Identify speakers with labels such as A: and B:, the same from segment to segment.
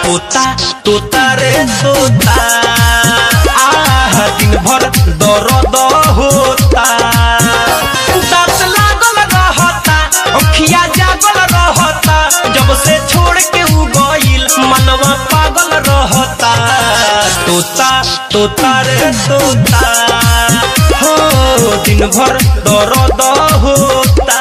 A: तोता तोता रे तोता दिन भर दर्द होता दांत लागल रहता अखिया जागल रहता जब से छोड़ के उ गइल मनवा पागल रहता तोता तोता रे तोता हो दिन भर दर्द होता।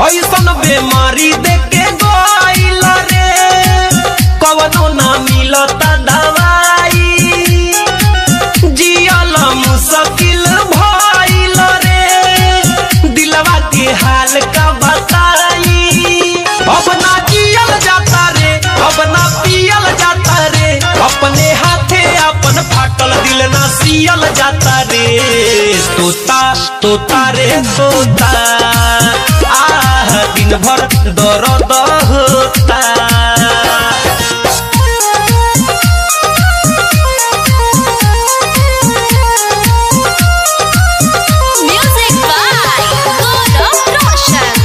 A: ऐसन बेमारी देके गइल रे कवनो ना मिलता दवाई जियल मुश्किल भइल रे दिलवा के हाल का बताई अब ना जियल जाता रे अब ना पियल जाता रे अपने हाथे अपन फाटल दिल ना सियल जाता रे तोता तोता रे तोता दिन भर दर्द होता।
B: म्यूजिक बाय गौरव रोशन।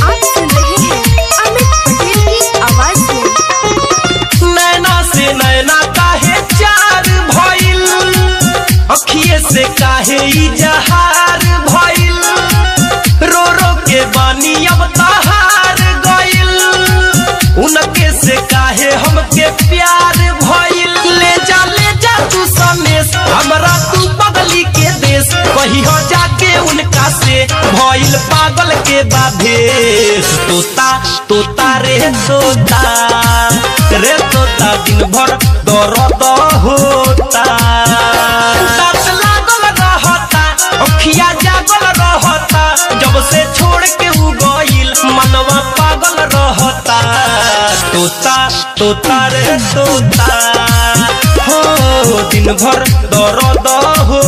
B: आप सुन रहे हैं अमित पटेल की आवाज में।
A: नैना से नैना काहे चार भइल अखिए से काहे इजहार भइल रो रो के बानी अब तहार गइल उनके से काहे हमके प्यार भइल ले जा तू सनेस हमरा तू बगली के देश कही हो जाके उनका से भइल पागल के बाभेस तोता तोता रे तोता दिन भर दर्द होता दांत लागल रहता अखिया जागल रहता जब से छोड़ के उ गइल मनवा पागल रहता तोता तोता रे तोता हो दिन भर दर्द हो।